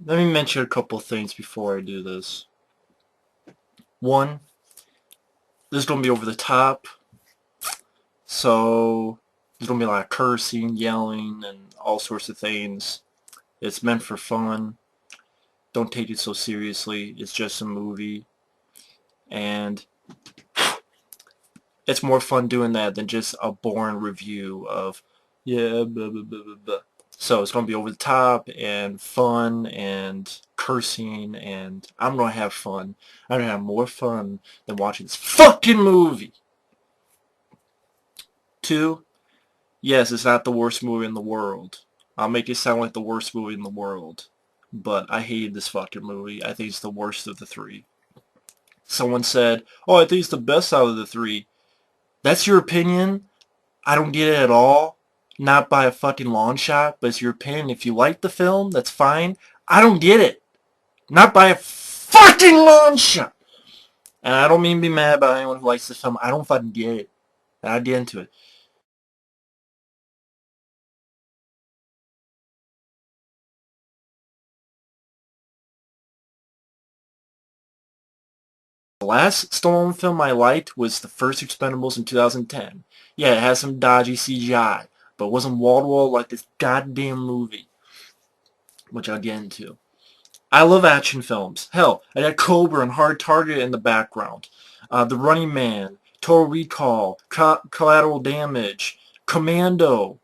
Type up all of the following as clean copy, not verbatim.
Let me mention a couple things before I do this. One, this is going to be over the top, so there's going to be a lot of cursing, yelling, and all sorts of things. It's meant for fun. Don't take it so seriously. It's just a movie. And it's more fun doing that than just a boring review of, yeah, blah, blah, blah, blah, blah. So it's going to be over the top and fun and cursing, and I'm going to have fun. I'm going to have more fun than watching this fucking movie. Two, yes, it's not the worst movie in the world. I'll make it sound like the worst movie in the world. But I hated this fucking movie. I think it's the worst of the three. Someone said, oh, I think it's the best out of the three. That's your opinion? I don't get it at all. Not by a fucking long shot, but it's your opinion. If you like the film, that's fine. I don't get it. Not by a fucking long shot. And I don't mean to be mad about anyone who likes the film. I don't fucking get it. And I get into it. The last Stallone film I liked was the first Expendables in 2010. Yeah, it has some dodgy CGI, but it wasn't wall-to-wall like this goddamn movie, which I'll get into. I love action films. Hell, I got Cobra and Hard Target in the background. The Running Man, Total Recall, Collateral Damage, Commando.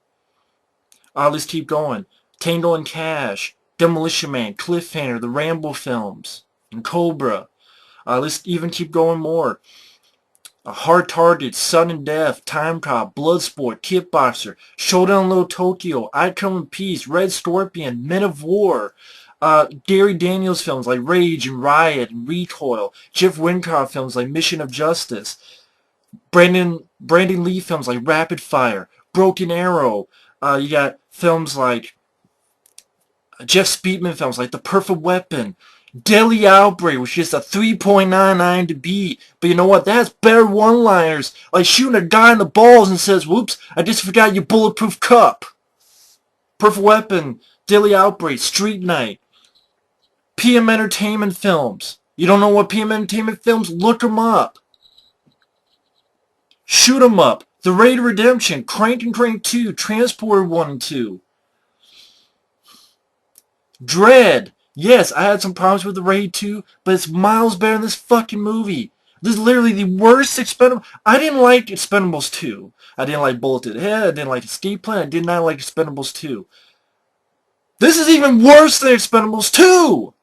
Let's keep going. Tango and Cash, Demolition Man, Cliffhanger, the Rambo films, and Cobra. Let's even keep going more. Hard Target, Sudden Death, Time Cop, Bloodsport, Kickboxer, Showdown Little Tokyo, I Come in Peace, Red Scorpion, Men of War, Gary Daniels films like Rage and Riot and Recoil, Jeff Wincott films like Mission of Justice, Brandon Lee films like Rapid Fire, Broken Arrow. You got films like Jeff Speakman films like The Perfect Weapon, Deadly Outbreak, which is a 3.99 to beat. But you know what? That has better one-liners, like shooting a guy in the balls and says, whoops, I just forgot your bulletproof cup. Perfect Weapon, Deadly Outbreak, Street Night, PM Entertainment films. You don't know what PM Entertainment films? Look them up. Shoot 'em up. The Raid Redemption, Crank and Crank 2, Transporter 1 and 2. Dread. Yes, I had some problems with the Raid 2, but it's miles better than this fucking movie. This is literally the worst Expendables. I didn't like Expendables 2. I didn't like Bullet to the Head. I didn't like Escape Plan. I did not like Expendables 2. This is even worse than Expendables 2!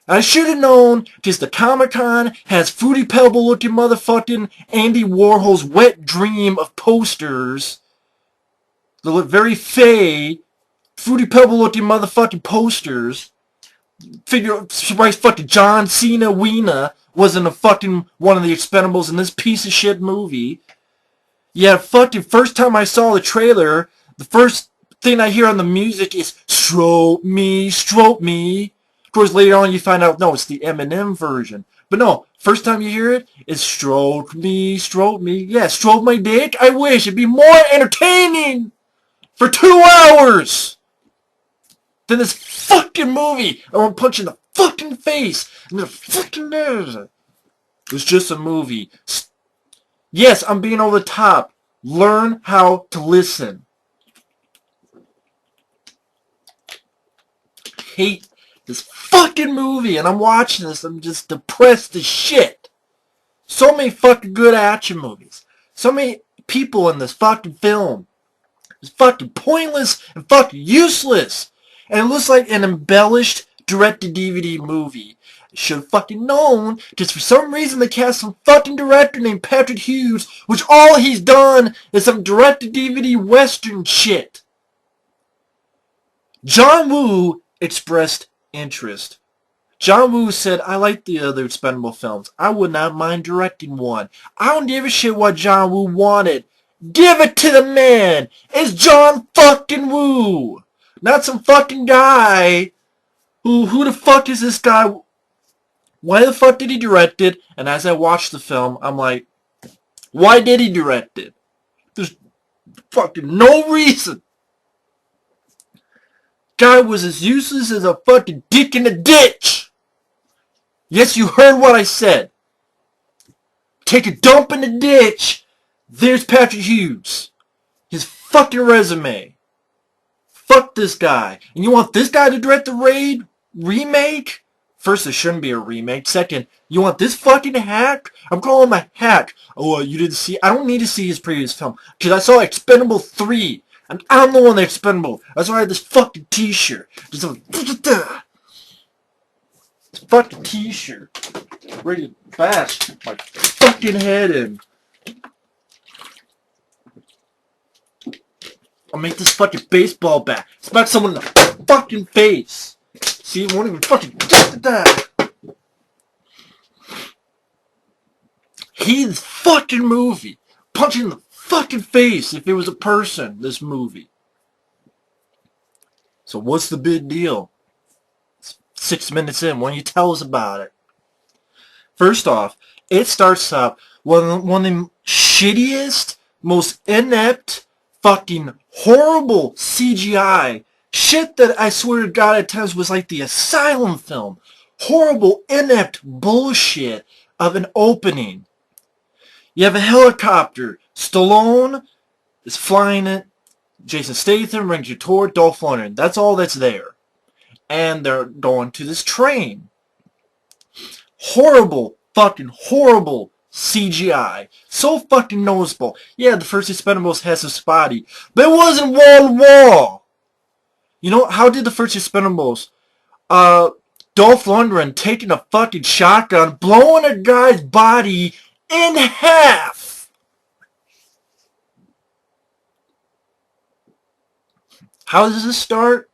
I should have known, because the Comic-Con has Fruity Pebble looking motherfucking Andy Warhol's wet dream of posters. They look very fey, Fruity Pebble looking motherfucking posters. Figure, surprise fucking John Cena Weena wasn't a fucking one of the Expendables in this piece of shit movie. Yeah, fucking first time I saw the trailer, the first thing I hear on the music is stroke me, stroke me. Of course, later on you find out, no, it's the Eminem version. But no, first time you hear it, it's stroke me, stroke me. Yeah, stroke my dick? I wish. It'd be more entertaining for 2 hours than this fucking movie. I want to punch in the fucking face. And the fucking nose. It's just a movie. Yes, I'm being over the top. Learn how to listen. Hate this fucking movie, and I'm watching this. I'm just depressed as shit. So many fucking good action movies. So many people in this fucking film. It's fucking pointless and fucking useless. And it looks like an embellished direct-to-DVD movie. Should have fucking known, just for some reason they cast some fucking director named Patrick Hughes, which all he's done is some direct-to-DVD western shit. John Woo expressed interest. John Woo said, I like the other Expendable films. I would not mind directing one. I don't give a shit what John Woo wanted. Give it to the man! It's John fucking Woo! Not some fucking guy who the fuck is this guy? Why the fuck did he direct it? And as I watched the film, I'm like, why did he direct it? There's fucking no reason. Guy was as useless as a fucking dick in a ditch. Yes, you heard what I said. Take a dump in the ditch. There's Patrick Hughes. His fucking resume. Fuck this guy. And you want this guy to direct the Raid remake? First, there shouldn't be a remake. Second, you want this fucking hack? I'm calling him a hack. Oh, you didn't see? I don't need to see his previous film. Because I saw Expendable 3. And I'm the one that's expendable. That's why I had this fucking t-shirt. Just a... This fucking t-shirt. Ready to bash my fucking head in. I'll make this fucking baseball bat. Smack someone in the fucking face. See, it won't even fucking get to that. His fucking movie. Punch in the fucking face if it was a person, this movie. So what's the big deal? It's 6 minutes in. Why don't you tell us about it? First off, it starts up one of the shittiest, most inept, fucking horrible CGI shit that I swear to God at times was like the Asylum film. Horrible, inept bullshit of an opening. You have a helicopter. Stallone is flying it. Jason Statham, Ranger Tor, Dolph Lundgren. That's all that's there. And they're going to this train. Horrible, fucking horrible CGI. So fucking noticeable. Yeah, the first Expendables has a spotty, but it wasn't wall to wall. You know, how did the first Expendables? Dolph Lundgren taking a fucking shotgun, blowing a guy's body in half. How does this start?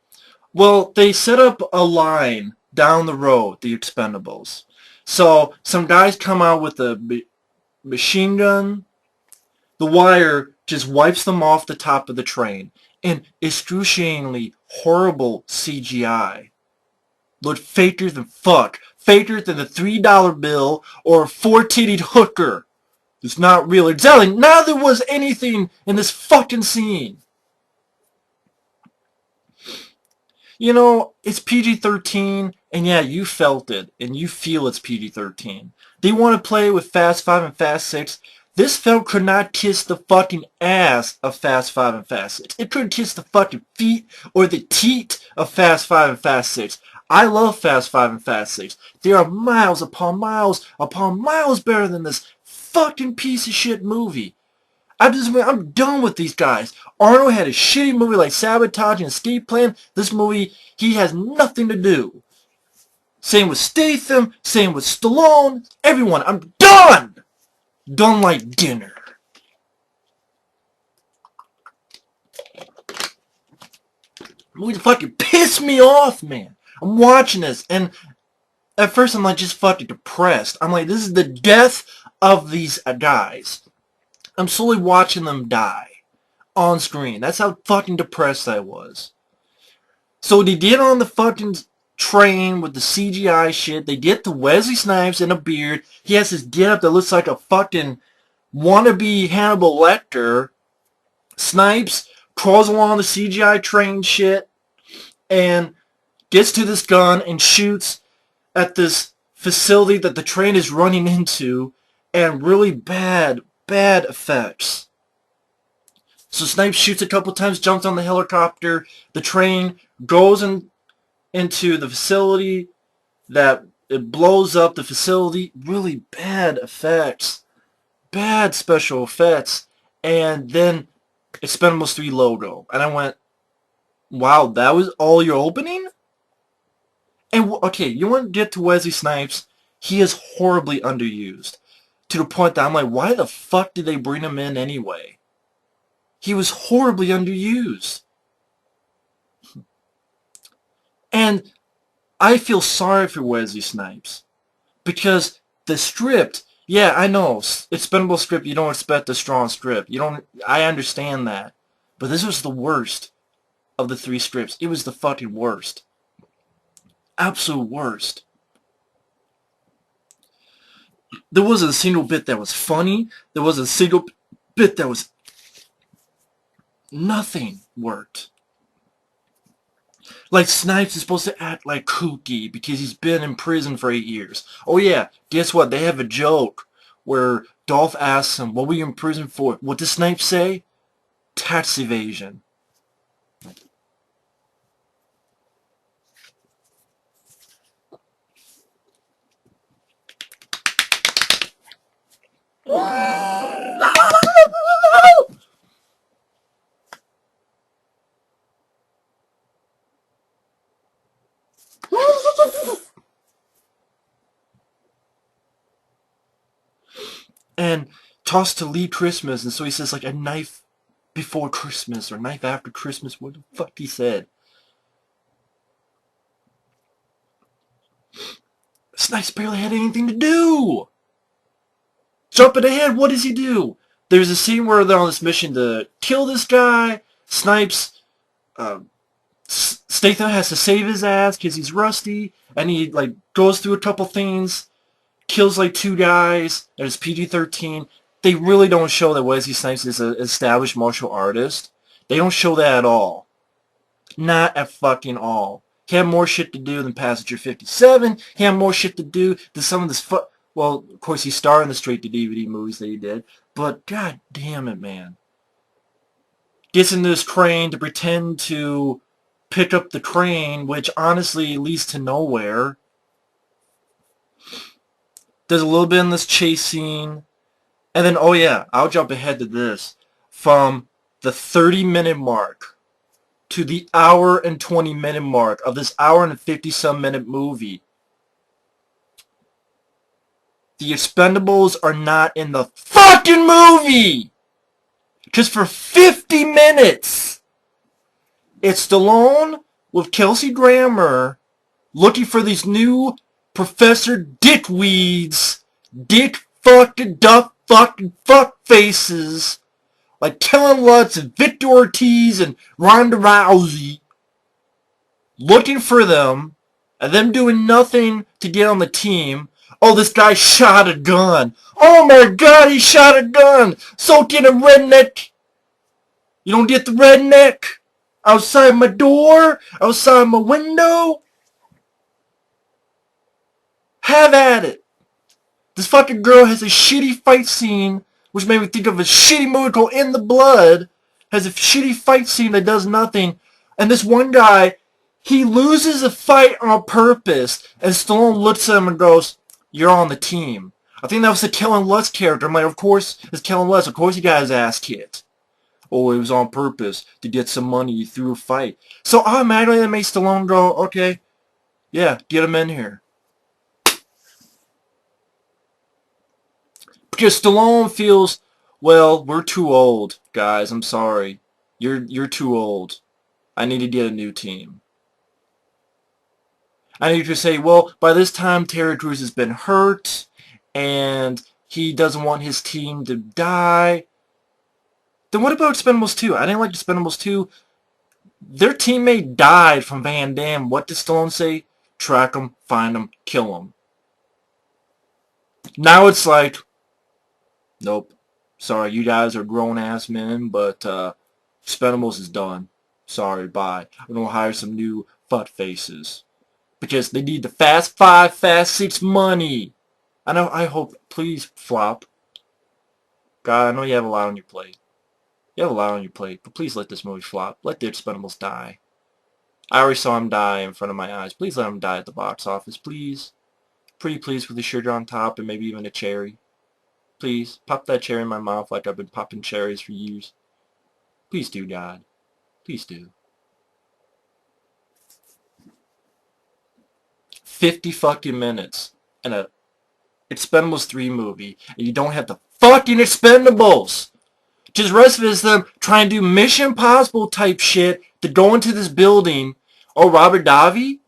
Well, they set up a line down the road, the Expendables. So, some guys come out with a machine gun. The wire just wipes them off the top of the train. And excruciatingly horrible CGI. Looked faker than fuck. Faker than a $3 bill or a 4-tittied hooker. It's not real. Exactly. Neither was anything in this fucking scene. You know, it's PG-13, and yeah, you felt it, and you feel it's PG-13. They want to play with Fast 5 and Fast 6. This film could not kiss the fucking ass of Fast 5 and Fast 6. It couldn't kiss the fucking feet or the teat of Fast 5 and Fast 6. I love Fast 5 and Fast 6. They are miles upon miles better than this fucking piece of shit movie. I'm done with these guys. Arnold had a shitty movie like Sabotage and Escape Plan. This movie, he has nothing to do. Same with Statham, same with Stallone, everyone. I'm done! Done like dinner. Movie fucking pissed me off, man. I'm watching this, and at first I'm like just fucking depressed. I'm like, this is the death of these guys. I'm slowly watching them die on screen. That's how fucking depressed I was. So they get on the fucking train with the CGI shit. They get to Wesley Snipes in a beard. He has this getup that looks like a fucking wannabe Hannibal Lecter. Snipes crawls along the CGI train shit and gets to this gun and shoots at this facility that the train is running into, and really bad effects. So Snipes shoots a couple times, jumps on the helicopter. The train goes into the facility. That it blows up the facility. Really bad effects. Bad special effects. And then Expendables 3 logo. And I went, wow, that was all your opening? And, okay, you want to get to Wesley Snipes. He is horribly underused. To the point that I'm like, why the fuck did they bring him in anyway? He was horribly underused. And I feel sorry for Wesley Snipes. Because the script, yeah, I know, Expendable script, you don't expect a strong script. I understand that. But this was the worst of the 3 scripts. It was the fucking worst. Absolute worst. There wasn't a single bit that was funny. There wasn't a single bit that was... Nothing worked. Like, Snipes is supposed to act like kooky because he's been in prison for 8 years. Oh yeah, guess what? They have a joke where Dolph asks him, what were you in prison for? What does Snipes say? Tax evasion. And tossed to Lee Christmas, and so he says like a knife before Christmas or knife after Christmas. What the fuck he said? Snipes barely had anything to do. Jumping ahead, what does he do? There's a scene where they're on this mission to kill this guy. Snipes, Statham has to save his ass because he's rusty, and he like goes through a couple things, kills like 2 guys. There's PG-13. They really don't show that Wesley Snipes is an established martial artist. They don't show that at all. Not at fucking all. He had more shit to do than Passenger 57. He had more shit to do than some of this well, of course, he starred in the straight-to-DVD movies that he did. But, god damn it, man. Gets into this crane to pretend to pick up the crane, which honestly leads to nowhere. There's a little bit in this chase scene. And then, oh yeah, I'll jump ahead to this. From the 30-minute mark to the hour and 20-minute mark of this hour and 50-some-minute movie, the Expendables are not in the fucking movie! Because for 50 minutes, it's Stallone with Kelsey Grammer looking for these new Professor Dickweeds, dick fucking duck fucking fuck faces, like Kellen Lutz and Victor Ortiz and Ronda Rousey, looking for them, and them doing nothing to get on the team. Oh, this guy shot a gun. Oh my god, he shot a gun. So get a redneck. You don't get the redneck outside my door, outside my window. Have at it. This fucking girl has a shitty fight scene, which made me think of a shitty movie called In the Blood. Has a shitty fight scene that does nothing. And this one guy, he loses a fight on purpose, and Stallone looks at him and goes, you're on the team. I think that was the Kellen Lutz character. I'm like, of course, it's Kellen Lutz. Of course he got his ass kicked. Oh, it was on purpose to get some money through a fight. So automatically that makes Stallone go, okay, yeah, get him in here. Because Stallone feels, well, we're too old, guys. I'm sorry. You're too old. I need to get a new team. I need to say, well, by this time Terry Crews has been hurt, and he doesn't want his team to die. Then what about Expendables 2? I didn't like Expendables 2. Their teammate died from Van Damme. What did Stallone say? Track him, find him, kill him. Now it's like, nope. Sorry, you guys are grown-ass men, but Expendables is done. Sorry, bye. I'm going to hire some new butt faces. Because they need the Fast 5, Fast 6 money. I hope, please, flop. God, I know you have a lot on your plate. You have a lot on your plate, but please let this movie flop. Let the Expendables die. I already saw him die in front of my eyes. Please let him die at the box office, please. Pretty please with the sugar on top and maybe even a cherry. Please, pop that cherry in my mouth like I've been popping cherries for years. Please do, God. Please do. 50 fucking minutes in a Expendables 3 movie, and you don't have the fucking Expendables! Just the rest of it is them trying to do Mission Impossible type shit to go into this building. Oh, Robert Davi?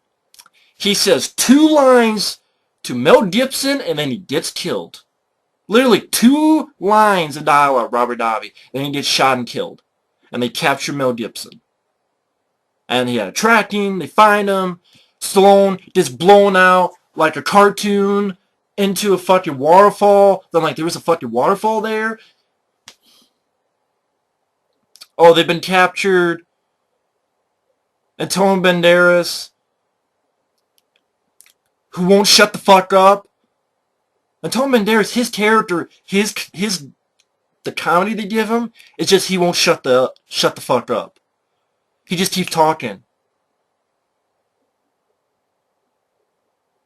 He says 2 lines to Mel Gibson, and then he gets killed. Literally 2 lines of dialogue, Robert Davi, and he gets shot and killed. And they capture Mel Gibson. And he had a tracking, they find him. Stallone gets blown out like a cartoon into a fucking waterfall. Then like there was a fucking waterfall there. Oh, they've been captured. Antonio Banderas, who won't shut the fuck up. Antonio Banderas, his character, the comedy they give him, it's just he won't shut the fuck up. He just keeps talking.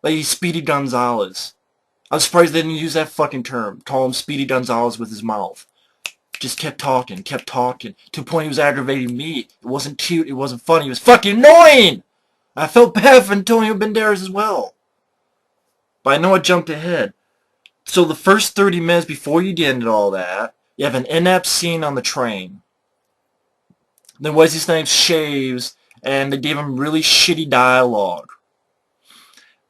Like he's Speedy Gonzalez. I'm surprised they didn't use that fucking term. Call him Speedy Gonzalez with his mouth. Just kept talking, to the point he was aggravating me. It wasn't cute, it wasn't funny, it was fucking annoying! I felt bad for Antonio Banderas as well. But I know I jumped ahead. So the first 30 minutes before you get into all that, you have an inept scene on the train. Then Wesley Snipes shaves, and they gave him really shitty dialogue.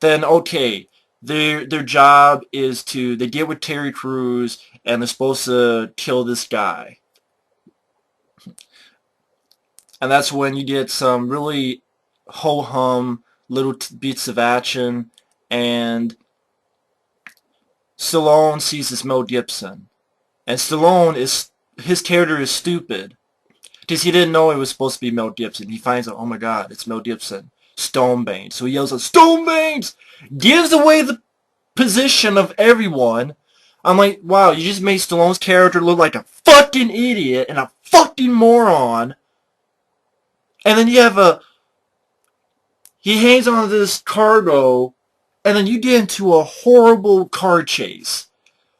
Then, okay, their job is they get with Terry Crews, and they're supposed to kill this guy. And that's when you get some really ho-hum little bits of action, and Stallone sees this Mel Gibson. And his character is stupid. Because he didn't know it was supposed to be Mel Gibson. He finds out, oh my god, it's Mel Gibson. Stonebangs. So he yells out, Stonebangs! Gives away the position of everyone. I'm like, wow, you just made Stallone's character look like a fucking idiot and a fucking moron. And then you have he hangs on to this cargo, and then you get into a horrible car chase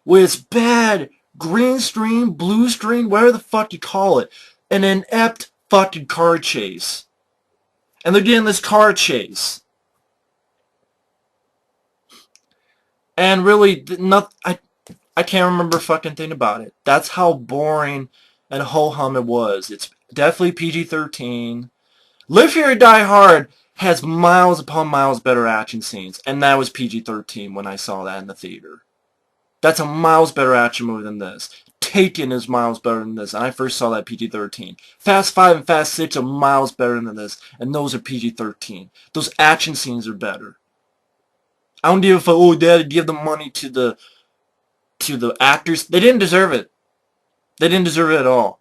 with bad green screen, blue screen, whatever the fuck you call it. An inept fucking car chase. And they're getting this car chase. And really, I can't remember a fucking thing about it. That's how boring and ho-hum it was. It's definitely PG-13. Live Free or Die Hard has miles upon miles better action scenes. And that was PG-13 when I saw that in the theater. That's a miles better action movie than this. Taken is miles better than this, and I first saw that PG-13. Fast 5 and Fast 6 are miles better than this, and those are PG-13. Those action scenes are better. I don't give a fuck, oh, Dad, give the money to the actors. They didn't deserve it. They didn't deserve it at all.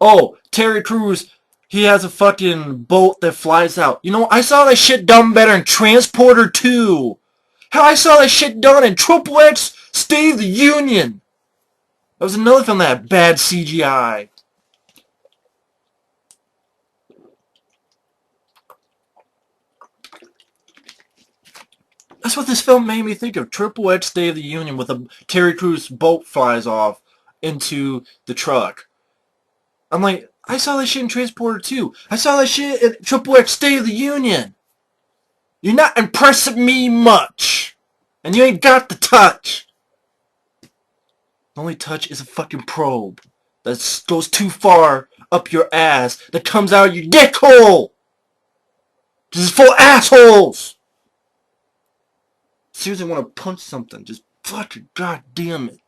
Oh, Terry Crews, he has a fucking boat that flies out. You know, I saw that shit done better in Transporter 2. Hell, I saw that shit done in Triple X State of the Union. That was another film that had bad CGI. That's what this film made me think of. Triple X State of the Union with a Terry Crews boat flies off into the truck. I'm like, I saw that shit in Transporter 2. I saw that shit in Triple X State of the Union. You're not impressing me much. And you ain't got the touch. The only touch is a fucking probe that goes too far up your ass that comes out of your dick hole. This is full of assholes. Seriously want to punch something. Just fucking goddamn it.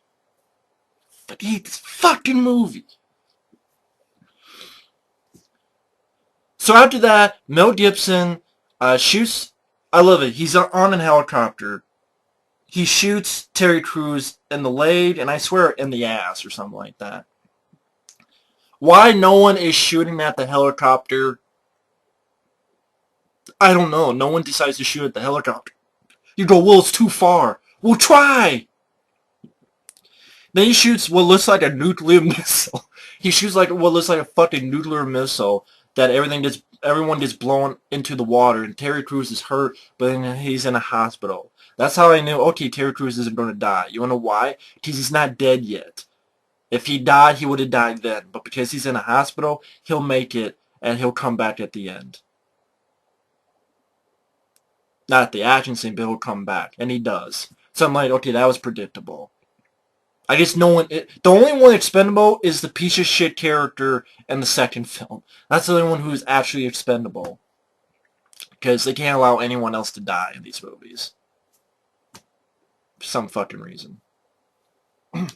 I hate this fucking movie. So after that, Mel Gibson shoots. I love it. He's on a helicopter. He shoots Terry Crews in the leg, and I swear in the ass or something like that. Why no one is shooting at the helicopter, I don't know. No one decides to shoot at the helicopter. You go, well, it's too far. We'll try. Then he shoots what looks like a nuclear missile. He shoots like what looks like a fucking nuclear missile that everyone gets blown into the water, and Terry Crews is hurt, but then he's in a hospital. That's how I knew, okay, Terry Crews isn't going to die. You want to know why? Because he's not dead yet. If he died, he would have died then. But because he's in a hospital, he'll make it, and he'll come back at the end. Not at the action scene, but he'll come back. And he does. So I'm like, okay, that was predictable. I guess no one... the only one expendable is the piece of shit character in the second film. That's the only one who's actually expendable. Because they can't allow anyone else to die in these movies. For some fucking reason. I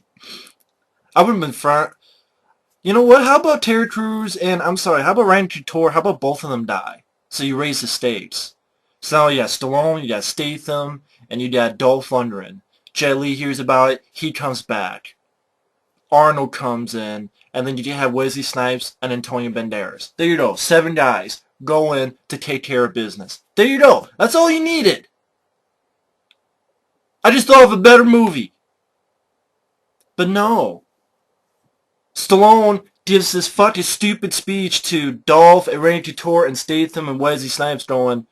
would have been front... You know what? How about Terry Crews and... I'm sorry, how about Ryan Couture? How about both of them die? So you raise the stakes. So now you got Stallone, you got Statham, and you got Dolph Lundgren. Jet Li hears about it, he comes back. Arnold comes in, And then you have Wesley Snipes and Antonio Banderas. There you go. 7 guys go in to take care of business. There you go. That's all you needed. I just thought of a better movie. But no. Stallone gives this fucking stupid speech to Dolph and Randy Couture and Statham and Wesley Snipes going,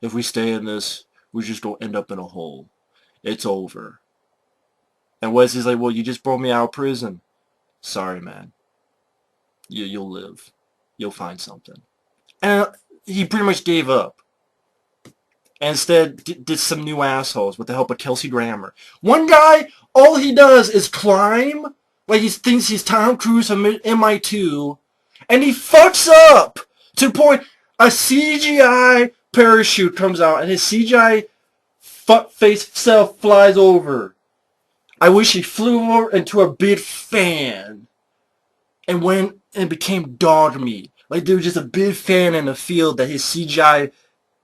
if we stay in this, we're just going to end up in a hole. It's over. And Wesley's like, well, you just brought me out of prison. Sorry, man. You'll live. You'll find something. And he pretty much gave up. And instead did some new assholes with the help of Kelsey Grammer. One guy, all he does is climb, like he thinks he's Tom Cruise from MI2, and he fucks up to the point a CGI parachute comes out and his CGI fuck-face self flies over. I wish he flew over into a big fan and went and became dog meat. Like there was just a big fan in the field that his CGI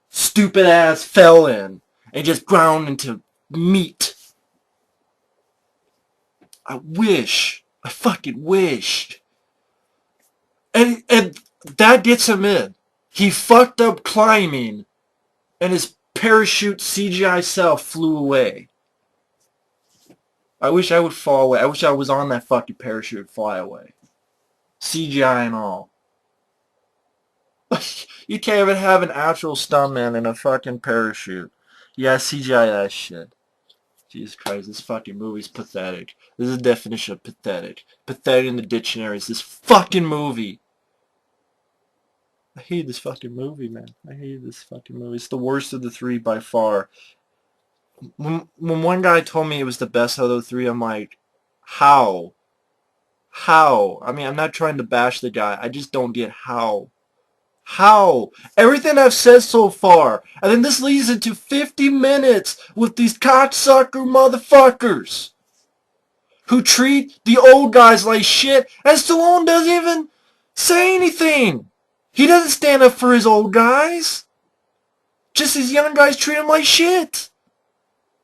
stupid ass fell in and just ground into meat. I fucking wished. And that gets him in. He fucked up climbing and his parachute CGI self flew away. I wish I would fall away. I wish I was on that fucking parachute and fly away. CGI and all. You can't even have an actual stuntman in a fucking parachute. Yeah, CGI that shit. Jesus Christ, this fucking movie's pathetic. This is the definition of pathetic. Pathetic in the dictionary is this fucking movie. I hate this fucking movie, man. I hate this fucking movie. It's the worst of the 3 by far. When one guy told me it was the best of the 3, I'm like, how? How? I mean, I'm not trying to bash the guy. I just don't get how. How? Everything I've said so far. And then this leads into 50 minutes with these cocksucker motherfuckers who treat the old guys like shit, and Stallone doesn't even say anything. He doesn't stand up for his old guys. Just these young guys treat him like shit.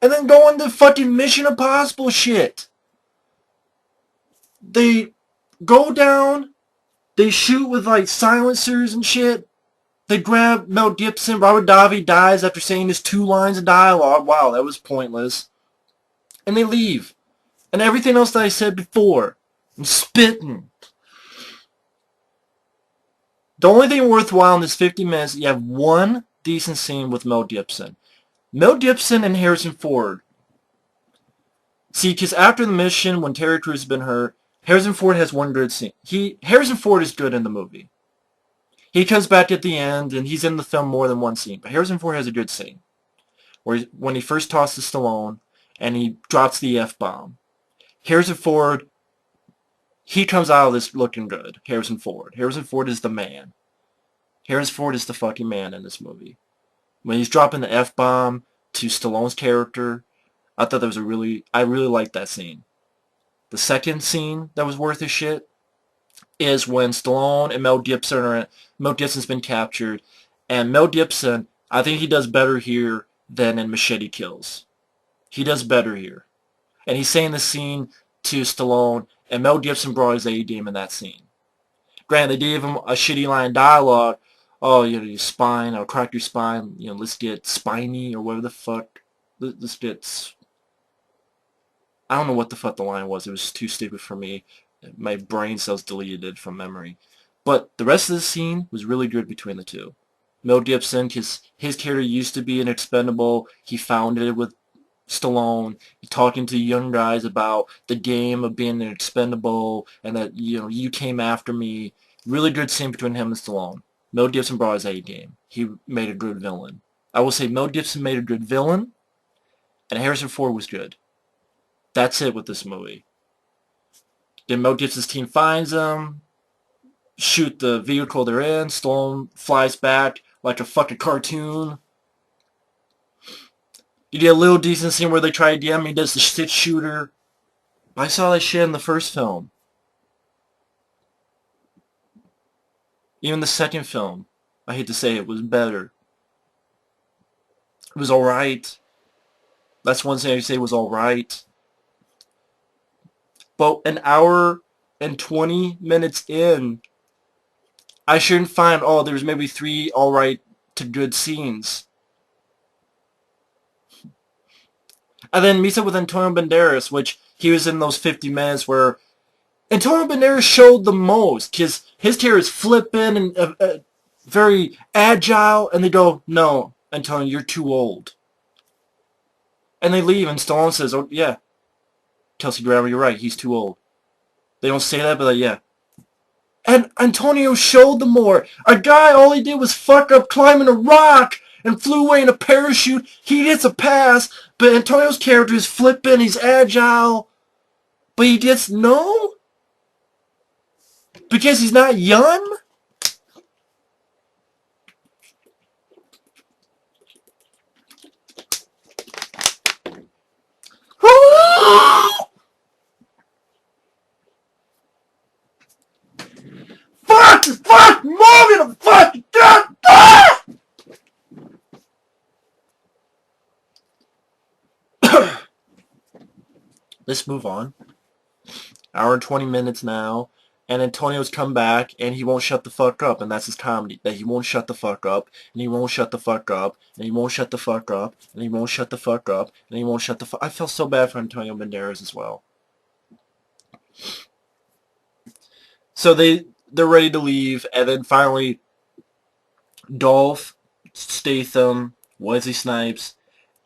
And then go into fucking Mission Impossible shit. They go down, they shoot with like silencers and shit. They grab Mel Gibson. Robert Davi dies after saying his 2 lines of dialogue. Wow, that was pointless. And they leave. And everything else that I said before. I'm spitting. The only thing worthwhile in this 50 minutes, you have one decent scene with Mel Gibson. Mel Gibson and Harrison Ford. See, because after the mission, when Terry Crews has been hurt, Harrison Ford has one good scene. Harrison Ford is good in the movie. He comes back at the end, and he's in the film more than one scene. But Harrison Ford has a good scene. When he first tosses Stallone, and he drops the F-bomb. Harrison Ford, he comes out of this looking good. Harrison Ford. Harrison Ford is the man. Harrison Ford is the fucking man in this movie. When he's dropping the F-bomb to Stallone's character, I thought that was I really liked that scene. The second scene that was worth a shit is when Stallone and Mel Gibson's been captured, and Mel Gibson, I think he does better here than in Machete Kills. He does better here. And he's saying the scene to Stallone, and Mel Gibson brought his A-game in that scene. Granted, they gave him a shitty line of dialogue. Oh, your spine, I'll crack your spine, let's get spiny, or whatever the fuck. Let's get... I don't know what the fuck the line was. It was too stupid for me. My brain cells deleted it from memory. But the rest of the scene was really good between the two. Mel Gibson, his character used to be an expendable. He founded it with Stallone. Talking to young guys about the game of being an expendable and that, you came after me. Really good scene between him and Stallone. Mel Gibson brought his A-game. He made a good villain. I will say Mel Gibson made a good villain, and Harrison Ford was good. That's it with this movie. Then Mel Gibson's team finds them, shoot the vehicle they're in, Stallone flies back like a fucking cartoon. You get a little decent scene where they try to DM him, he does the shit shooter. I saw that shit in the first film. Even the second film, I hate to say it, was better. It was alright. That's one thing I say was alright. But an hour And 20 minutes in, I shouldn't find, oh, there's maybe 3 alright to good scenes. And then meets up with Antonio Banderas, which he was in those 50 minutes where Antonio Banderas showed the most, because his character is flippant and very agile, and they go, no, Antonio, you're too old. And they leave, and Stallone says, oh, yeah, Kelsey Grammer, you're right, he's too old. They don't say that, but like, yeah. And Antonio showed them more. A guy, all he did was fuck up climbing a rock and flew away in a parachute. He gets a pass, but Antonio's character is flippant, he's agile, but he gets no? Because he's not young? Fuck, move it, fuck, Let's move on. Hour and 20 minutes now, and Antonio's come back, and he won't shut the fuck up, and that's his comedy. That he won't shut the fuck up, and he won't shut the fuck up, and he won't shut the fuck up, and he won't shut the fuck up, and he won't shut the fuck. I felt so bad for Antonio Banderas as well. So they're ready to leave, and then finally, Dolph, Statham, Wesley Snipes,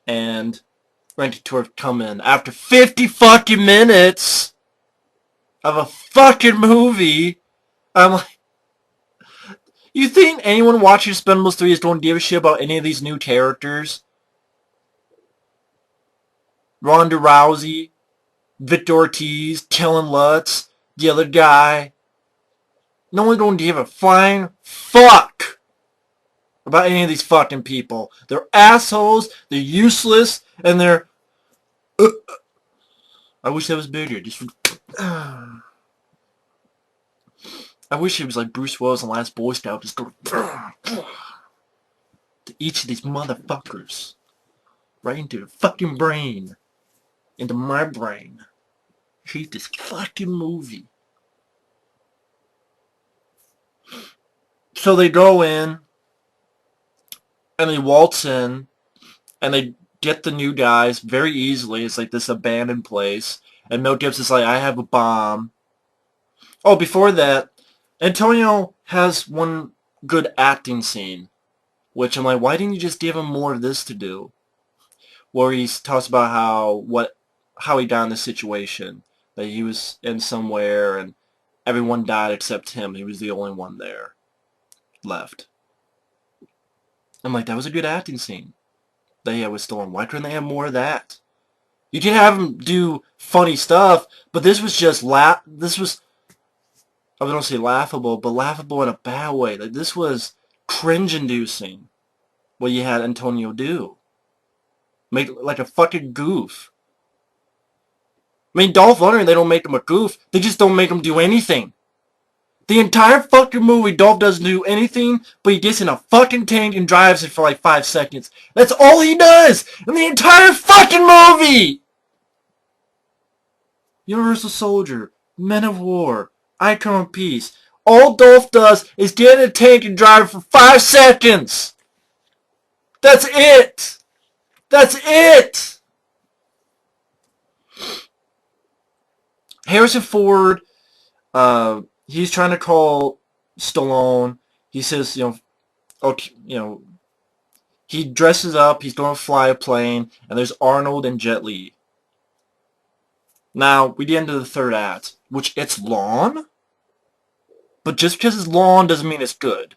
and Randy Torp come in after 50 fucking minutes of a fucking movie. I'm like, you think anyone watching Expendables 3 is going to give a shit about any of these new characters? Ronda Rousey, Victor Ortiz, Kellen Lutz, the other guy. No one's going to give a flying fuck about any of these fucking people. They're assholes, they're useless, and they're... I wish that was bigger. Just... I wish it was like Bruce Willis in Last Boy Scout, just go to each of these motherfuckers. Right into the fucking brain. Into my brain. Hate this fucking movie. So they go in, and they waltz in, and they get the new guys very easily. It's like this abandoned place. And Mel Gibson's is like, I have a bomb. Oh, before that, Antonio has one good acting scene, which I'm like, why didn't you just give him more of this to do? Where he talks about how he got in this situation, that he was in somewhere and everyone died except him. He was the only one there left. I'm like, that was a good acting scene that he had with Stallone. Why couldn't they have more of that? You can have him do funny stuff, but this was just this was, I don't say laughable, but laughable in a bad way. Like, this was cringe-inducing, what you had Antonio do. Make like a fucking goof. I mean, Dolph Lundgren, they don't make him a goof. They just don't make him do anything. The entire fucking movie, Dolph doesn't do anything, but he gets in a fucking tank and drives it for like 5 seconds. That's all he does in the entire fucking movie! Universal Soldier, Men of War, Icon of Peace. All Dolph does is get in a tank and drive for 5 seconds! That's it! That's it! Harrison Ford, he's trying to call Stallone. He says, okay, he dresses up, he's going to fly a plane, and there's Arnold and Jet Li. Now, we get into the third act, which it's long, but just because it's long doesn't mean it's good.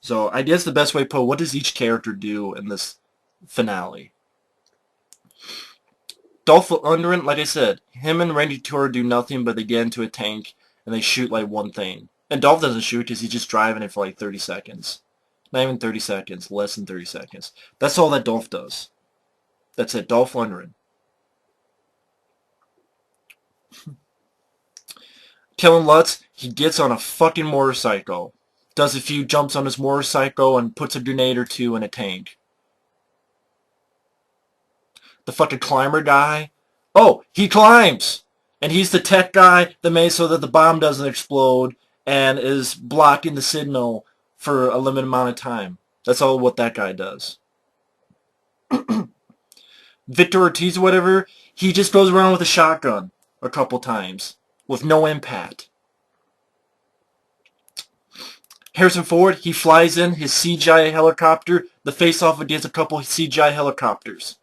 So, I guess the best way to put, what does each character do in this finale? Dolph Lundgren, like I said, him and Randy Couture do nothing but they get into a tank and they shoot like one thing. And Dolph doesn't shoot because he's just driving it for like 30 seconds. Not even 30 seconds, less than 30 seconds. That's all that Dolph does. That's it, Dolph Lundgren. Kellen Lutz, he gets on a fucking motorcycle. Does a few jumps on his motorcycle and puts a grenade or two in a tank. The fucking climber guy. Oh, he climbs! And he's the tech guy that made so that the bomb doesn't explode and is blocking the signal for a limited amount of time. That's all what that guy does. Victor Ortiz or whatever, he just goes around with a shotgun a couple times with no impact. Harrison Ford, he flies in his CGI helicopter. The face-off against a couple CGI helicopters.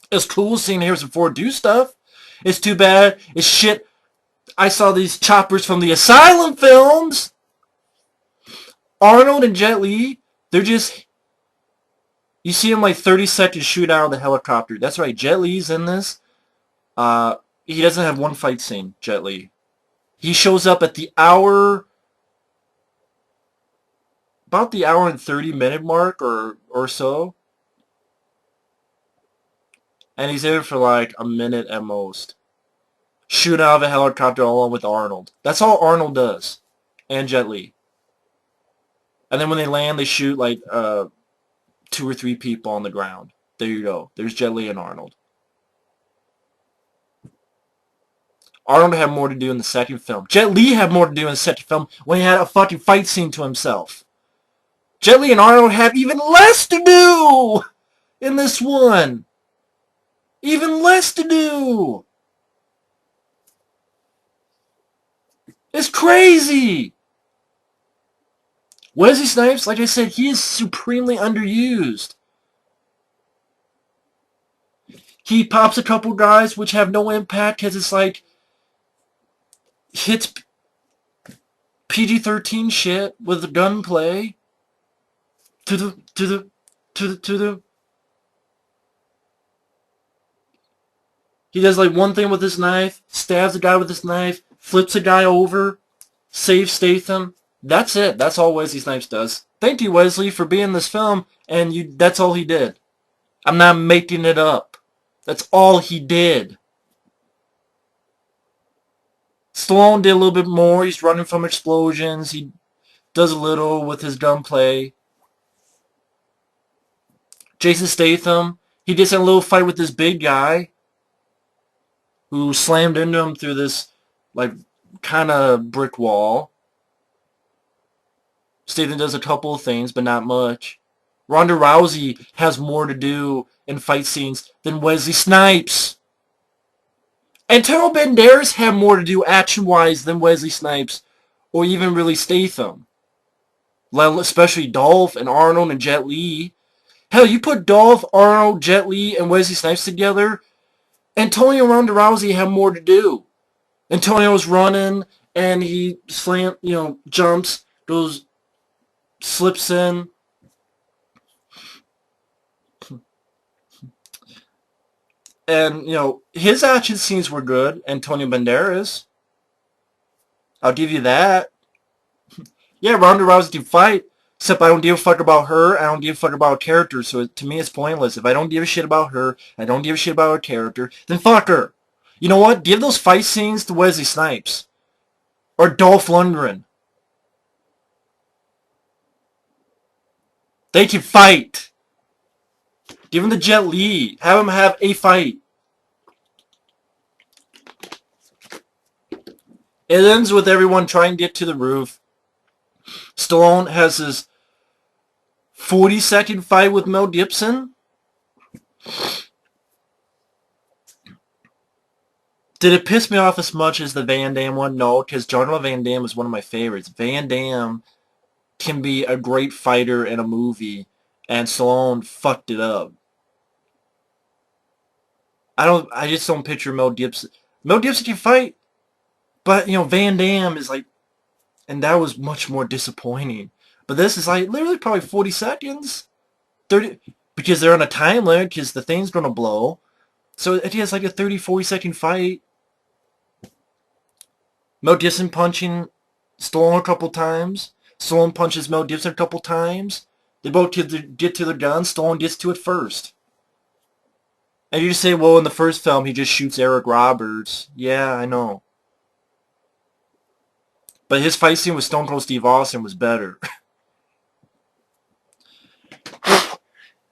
It's cool seeing Harrison Ford do stuff. It's too bad. It's shit. I saw these choppers from the Asylum films. Arnold and Jet Li, they're just... You see him like 30 seconds shoot out of the helicopter. That's right, Jet Li's in this. He doesn't have one fight scene, Jet Li. He shows up at the hour... About the hour and 30-minute mark or so. And he's in for like a minute at most. Shoot out of a helicopter along with Arnold. That's all Arnold does. And Jet Li. And then when they land, they shoot like 2 or 3 people on the ground. There you go. There's Jet Li and Arnold. Arnold had more to do in the second film. Jet Li had more to do in the second film when he had a fucking fight scene to himself. Jet Li and Arnold have even less to do in this one. Even less to do. It's crazy. Wesley Snipes, like I said, he is supremely underused. He pops a couple guys which have no impact because it's like hits PG-13 shit with the gunplay to the. He does like one thing with his knife, stabs a guy with his knife, flips a guy over, saves Statham. That's it. That's all Wesley Snipes does. Thank you, Wesley, for being in this film, and that's all he did. I'm not making it up. That's all he did. Stallone did a little bit more. He's running from explosions. He does a little with his gunplay. Jason Statham, he gets in a little fight with this big guy who slammed into him through this, like, kind of brick wall. Statham does a couple of things, but not much. Ronda Rousey has more to do in fight scenes than Wesley Snipes. Antonio Banderas had more to do action-wise than Wesley Snipes, or even really Statham. Especially Dolph and Arnold and Jet Li. Hell, you put Dolph, Arnold, Jet Li, and Wesley Snipes together, Antonio and Ronda Rousey have more to do. Antonio's running, and he jumps, goes, slips in. And, his action scenes were good, Antonio Banderas. I'll give you that. Yeah, Ronda Rousey can fight, except I don't give a fuck about her, I don't give a fuck about her character, so to me it's pointless. If I don't give a shit about her, I don't give a shit about her character, then fuck her. You know what? Give those fight scenes to Wesley Snipes. Or Dolph Lundgren. They can fight. Give him the Jet Li. Have him have a fight. It ends with everyone trying to get to the roof. Stallone has his 40-second fight with Mel Gibson. Did it piss me off as much as the Van Damme one? No, because Jean-Claude Van Damme is one of my favorites. Van Damme can be a great fighter in a movie, and Stallone fucked it up. I just don't picture Mel Gibson. Mel Gibson can fight, but, Van Damme is like, and that was much more disappointing. But this is like, literally probably 40 seconds. 30, because they're on a time limit, because the thing's going to blow. So it has like a 30, 40-second fight. Mel Gibson punching Stallone a couple times. Stallone punches Mel Gibson a couple times. They both get to their guns. Stallone gets to it first. And you just say, well, in the first film, he just shoots Eric Roberts. Yeah, I know. But his fight scene with Stone Cold Steve Austin was better.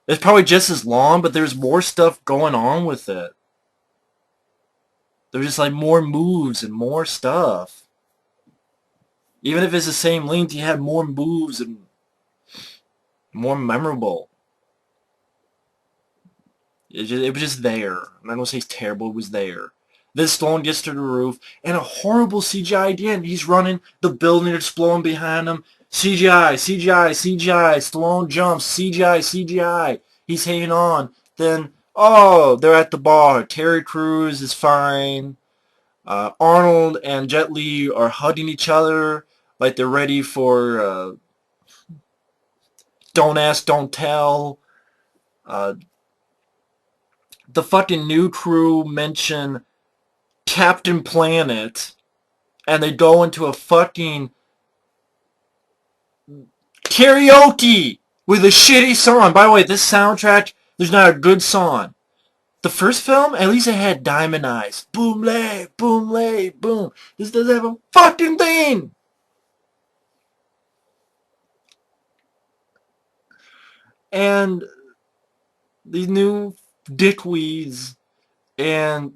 It's probably just as long, but there's more stuff going on with it. There's just like more moves and more stuff. Even if it's the same length, you had more moves and more memorable. It was just there. I'm not gonna say it's terrible. It was there. This Stallone gets to the roof, and a horrible CGI at the end. He's running, the building exploding behind him. CGI, CGI, CGI. Stallone jumps. CGI, CGI. He's hanging on. Then, oh, they're at the bar. Terry Crews is fine. Arnold and Jet Li are hugging each other like they're ready for Don't Ask, Don't Tell. Uh, the fucking new crew mention Captain Planet, and they go into a fucking karaoke with a shitty song. By the way, this soundtrack, there's not a good song. The first film, at least it had Diamond Eyes. Boom lay, boom lay, boom. This doesn't have a fucking thing. And these new dickweeds and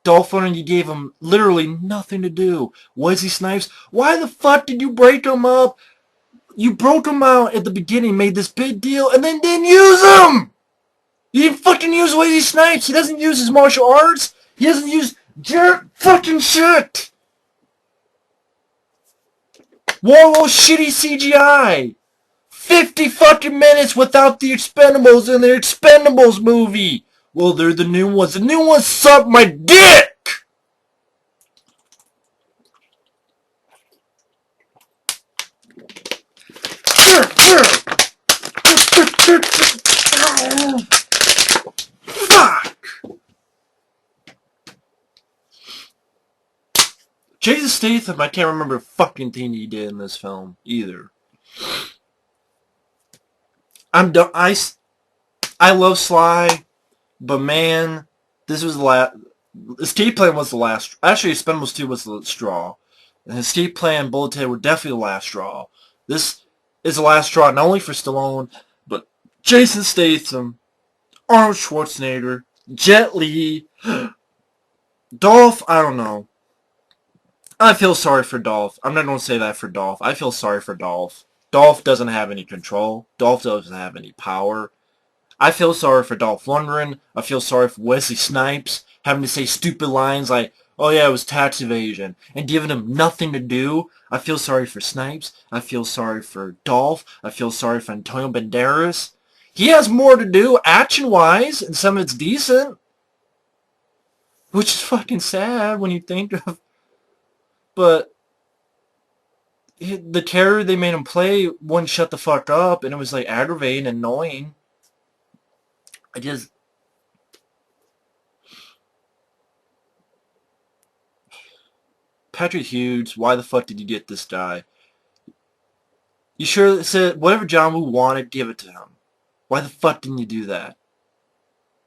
Dolph Lundgren, you gave him literally nothing to do. Wesley Snipes, why the fuck did you break him up? You broke him out at the beginning, made this big deal, and then didn't use him! You didn't fucking use Wesley Snipes! He doesn't use his martial arts! He doesn't use jerk fucking shit! Whoa, shitty CGI! 50 fucking minutes without the Expendables in the Expendables movie! Well, they're the new ones. The new ones suck my dick! Fuck! Jason Statham, I can't remember a fucking thing he did in this film either. I'm done. I love Sly, but man, this was the last. Escape Plan was the last. Actually, Expendables 2 was the straw. And Escape Plan and Bullet Head were definitely the last straw. This is the last straw, not only for Stallone, but Jason Statham, Arnold Schwarzenegger, Jet Li, Dolph. I don't know. I feel sorry for Dolph. I'm not going to say that for Dolph. I feel sorry for Dolph. Dolph doesn't have any control. Dolph doesn't have any power. I feel sorry for Dolph Lundgren. I feel sorry for Wesley Snipes having to say stupid lines like, oh yeah, it was tax evasion, and giving him nothing to do. I feel sorry for Snipes. I feel sorry for Dolph. I feel sorry for Antonio Banderas. He has more to do action-wise, and some of it's decent. Which is fucking sad when you think of... But the character they made him play wouldn't shut the fuck up, and it was like aggravating and annoying. I just... Patrick Hughes, why the fuck did you get this guy? You sure said whatever John Woo wanted, give it to him. Why the fuck didn't you do that?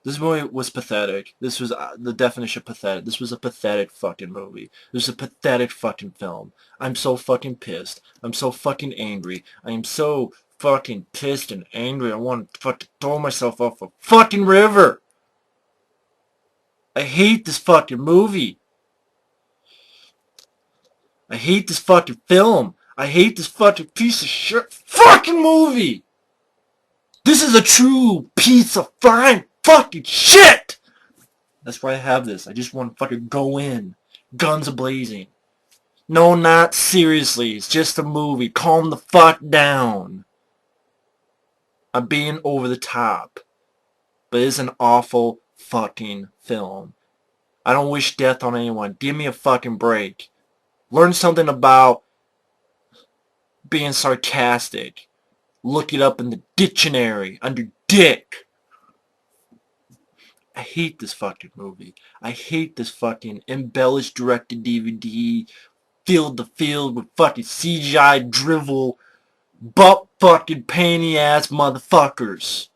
This movie was pathetic. This was the definition of pathetic. This was a pathetic fucking movie. This was a pathetic fucking film. I'm so fucking pissed. I'm so fucking angry. I am so fucking pissed and angry. I want to fucking throw myself off a fucking river. I hate this fucking movie. I hate this fucking film. I hate this fucking piece of shit fucking movie. This is a true piece of fine fucking shit. That's why I have this. I just want to fucking go in. Guns a-blazing. No, not seriously. It's just a movie. Calm the fuck down. I'm being over the top. But it's an awful fucking film. I don't wish death on anyone. Give me a fucking break. Learn something about being sarcastic. Look it up in the dictionary under dick. I hate this fucking movie. I hate this fucking embellished directed DVD filled the field with fucking CGI drivel butt fucking panty ass motherfuckers.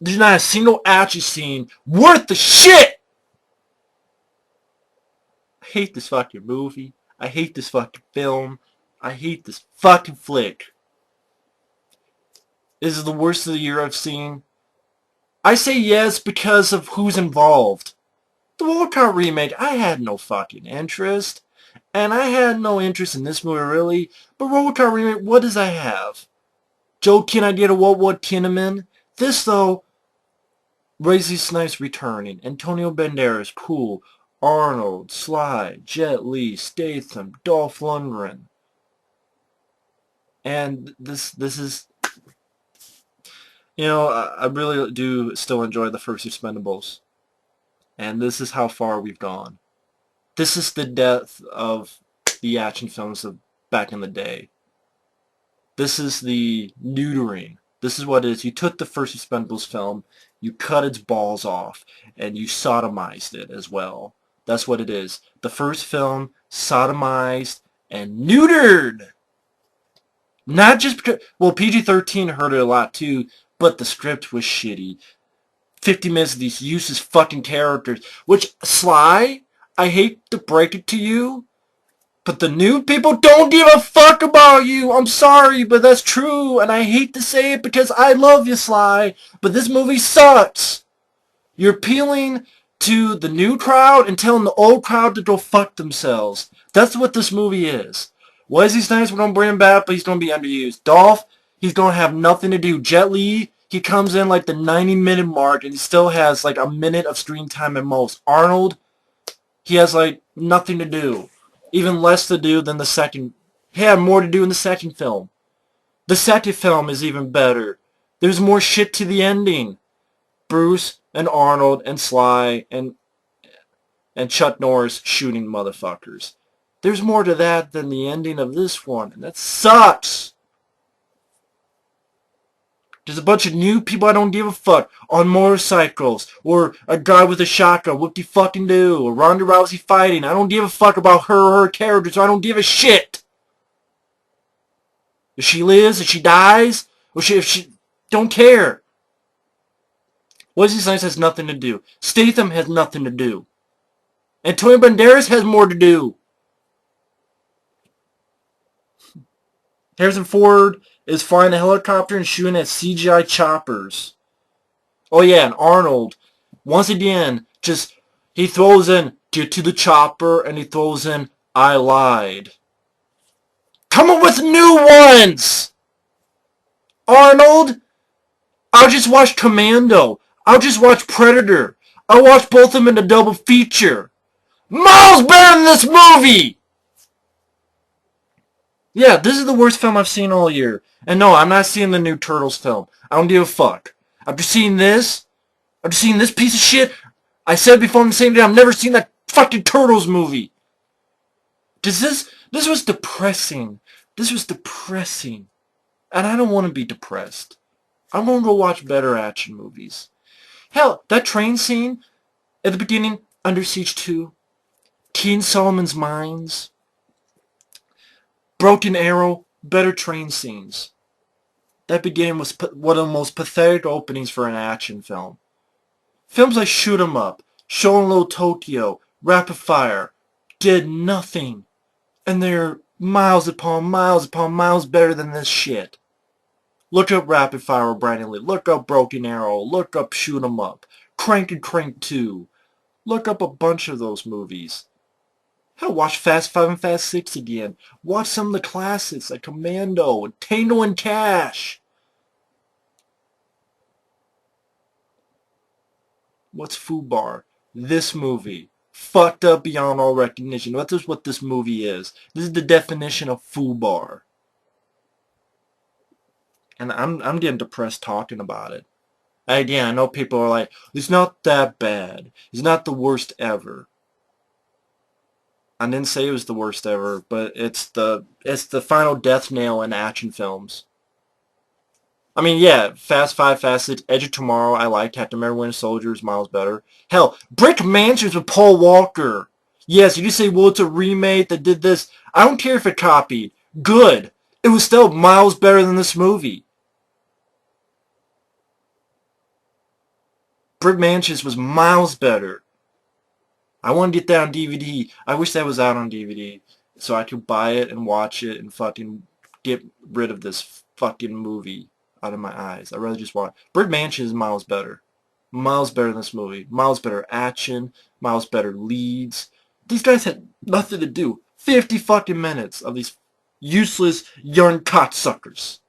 There's not a single action scene worth the shit. I hate this fucking movie. I hate this fucking film. I hate this fucking flick. This is the worst of the year I've seen. I say yes because of who's involved. The Walcott remake, I had no fucking interest. And I had no interest in this movie, really. But Walcott remake, what does I have? Joe Can I get a What Kinnaman? This, though, Wesley Snipes returning. Antonio Banderas, cool. Arnold, Sly, Jet Li, Statham, Dolph Lundgren. And this is, I really do still enjoy the first Expendables. And this is how far we've gone. This is the death of the action films of back in the day. This is the neutering. This is what it is. You took the first Expendables film, you cut its balls off, and you sodomized it as well. That's what it is. The first film sodomized and neutered. Not just because, well, PG-13 hurt it a lot too, but the script was shitty. 50 minutes of these useless fucking characters, which, Sly, I hate to break it to you, but the new people don't give a fuck about you. I'm sorry, but that's true. And I hate to say it because I love you, Sly. But this movie sucks. You're appealing to the new crowd and telling the old crowd to go fuck themselves. That's what this movie is. Wesley Snipes, we're going to bring him back, but he's going to be underused. Dolph, he's going to have nothing to do. Jet Li, he comes in like the 90-minute mark and he still has like a minute of screen time at most. Arnold, he has like nothing to do. Even less to do than the second. He had more to do in the second film. The second film is even better. There's more shit to the ending. Bruce and Arnold and Sly and Chuck Norris shooting motherfuckers. There's more to that than the ending of this one, and that sucks. There's a bunch of new people I don't give a fuck on motorcycles, or a guy with a shotgun, whoop-de-fucking-do, or Ronda Rousey fighting. I don't give a fuck about her or her character, so I don't give a shit. If she lives, if she dies, or if she don't care. Wesley Snipes has nothing to do. Statham has nothing to do. Antonio Banderas has more to do. Harrison Ford is flying a helicopter and shooting at CGI choppers. Oh yeah, and Arnold, once again, he throws in, get to the chopper, and he throws in, I lied. Come up with new ones! Arnold, I'll just watch Commando. I'll just watch Predator. I'll watch both of them in a double feature. Miles better than this movie! Yeah, this is the worst film I've seen all year. And no, I'm not seeing the new Turtles film. I don't give a fuck. After seeing this piece of shit, I said before on the same day, I've never seen that fucking Turtles movie. This was depressing. This was depressing. And I don't want to be depressed. I'm going to go watch better action movies. Hell, that train scene at the beginning, Under Siege 2, King Solomon's Mines, Broken Arrow, better train scenes. That beginning was one of the most pathetic openings for an action film. Films like Shoot 'Em Up, Show 'Em Little Tokyo, Rapid Fire did nothing. And they're miles upon miles better than this shit. Look up Rapid Fire with Brandon Lee. Look up Broken Arrow. Look up Shoot 'Em Up. Crank and Crank 2. Look up a bunch of those movies. Hell, watch Fast 5 and Fast 6 again. Watch some of the classics like Commando and Tango and Cash. What's FUBAR? This movie. Fucked up beyond all recognition. That's just what this movie is. This is the definition of FUBAR. And I'm getting depressed talking about it. Again, I know people are like, it's not that bad. It's not the worst ever. I didn't say it was the worst ever, but it's the final death nail in action films. I mean, yeah, Fast 5, Fast 6, Edge of Tomorrow, I like. Captain America Winter Soldier is miles better. Hell, Brick Mansions with Paul Walker. Yes, you just say, well, it's a remake that did this. I don't care if it copied. Good. It was still miles better than this movie. Brick Mansions was miles better. I want to get that on DVD. I wish that was out on DVD so I could buy it and watch it and fucking get rid of this fucking movie out of my eyes. I'd rather just watch. Brick Mansion is miles better. Miles better in this movie. Miles better action. Miles better leads. These guys had nothing to do. 50 fucking minutes of these useless young cocksuckers.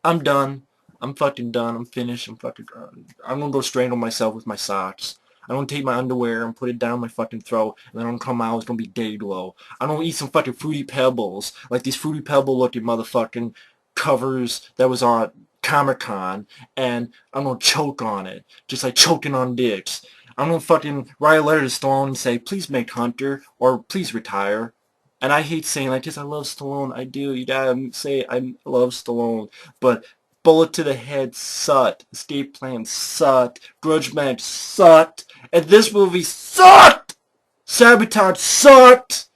I'm done. I'm fucking done. I'm finished. I'm gonna go strangle myself with my socks. I'm gonna take my underwear and put it down my fucking throat, and then I'm gonna come out, it's gonna be day glow. I'm gonna eat some fucking Fruity Pebbles, like these Fruity Pebble looking motherfucking covers that was on Comic-Con, and I'm gonna choke on it, just like choking on dicks. I'm gonna fucking write a letter to Stallone and say, please make Hunter, or please retire. And I hate saying that because I love Stallone. I do. You gotta say I love Stallone. But Bullet to the Head sucked. Escape Plan sucked. Grudge Match sucked. And this movie sucked! Sabotage sucked!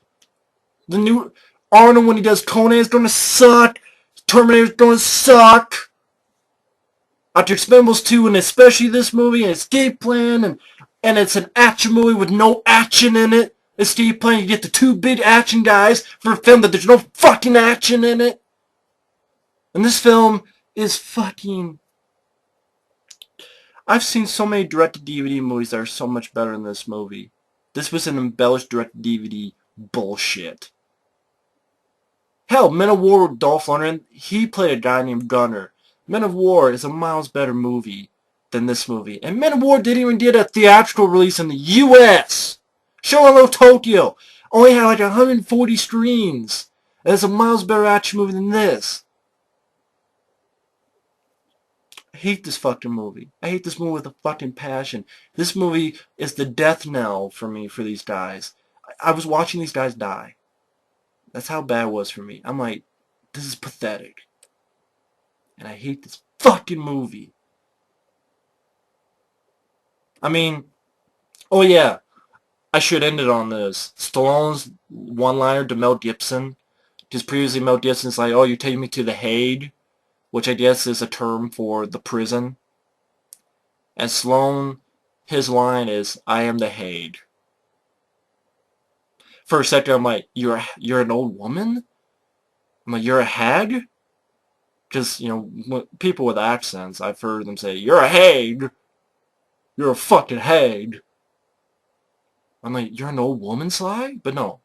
The new Arnold when he does Conan is gonna suck. Terminator's gonna suck. After Expendables 2 and especially this movie and Escape Plan and it's an action movie with no action in it. Escape Plan, you get the two big action guys for a film that there's no fucking action in it. And this film is fucking... I've seen so many direct-to-DVD movies that are so much better than this movie. This was an embellished direct-to-DVD bullshit. Hell, Men of War with Dolph Lundgren, he played a guy named Gunner. Men of War is a miles better movie than this movie. And Men of War didn't even get a theatrical release in the U.S. Show Hello Tokyo only had like 140 screens. And it's a miles better action movie than this. I hate this fucking movie. I hate this movie with a fucking passion. This movie is the death knell for me for these guys. I was watching these guys die. That's how bad it was for me. I'm like, this is pathetic. And I hate this fucking movie. I mean, oh yeah, I should end it on this. Stallone's one-liner to Mel Gibson. Because previously Mel Gibson's like, oh, you're taking me to the Hague, which I guess is a term for the prison. And Stallone, his line is, I am the Hague. For a second, I'm like, you're an old woman? I'm like, you're a hag? Because, you know, people with accents, I've heard them say, you're a hag. You're a fucking hag. I'm like, you're an old woman, Sly? But no,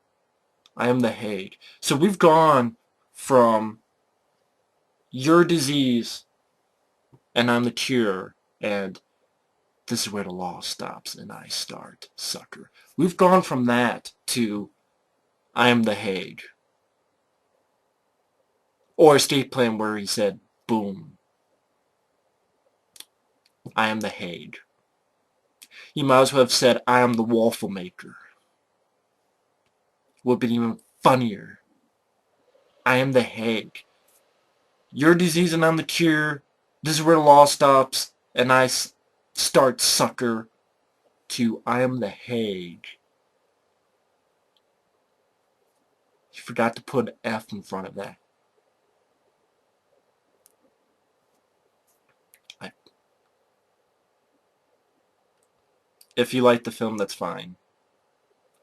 I am the Hague. So we've gone from your disease and I'm the cure and this is where the law stops and I start, sucker. We've gone from that to I am the Hague. Or Escape Plan where he said, boom, I am the Hague. He might as well have said, I am the waffle maker. Would have been even funnier. I am the Hague. Your disease and I'm the cure. This is where the law stops. And I start, sucker, to I am the Hague. You forgot to put an F in front of that. If you like the film, that's fine.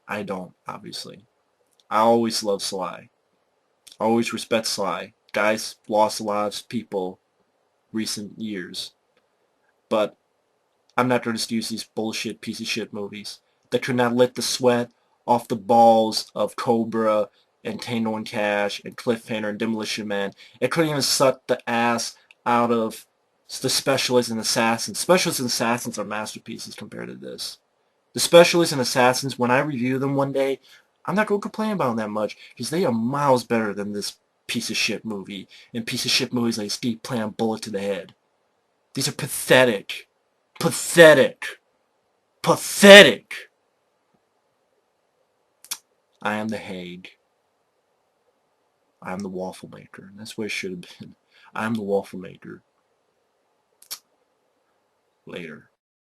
I don't, obviously. I always love Sly. I always respect Sly. Guys lost a lot of people recent years. But I'm not going to use these bullshit piece of shit movies that could not lick the sweat off the balls of Cobra and Tango and Cash and Cliffhanger and Demolition Man. It couldn't even suck the ass out of the Specialists and Assassins. Specialists and Assassins are masterpieces compared to this. The Specialists and Assassins, when I review them one day, I'm not going to complain about them that much because they are miles better than this piece of shit movie and piece of shit movies like Escape Plan, Bullet to the Head. These are pathetic. Pathetic. Pathetic. I am the Hague. I am the waffle maker. That's what it should have been. I am the waffle maker. Later.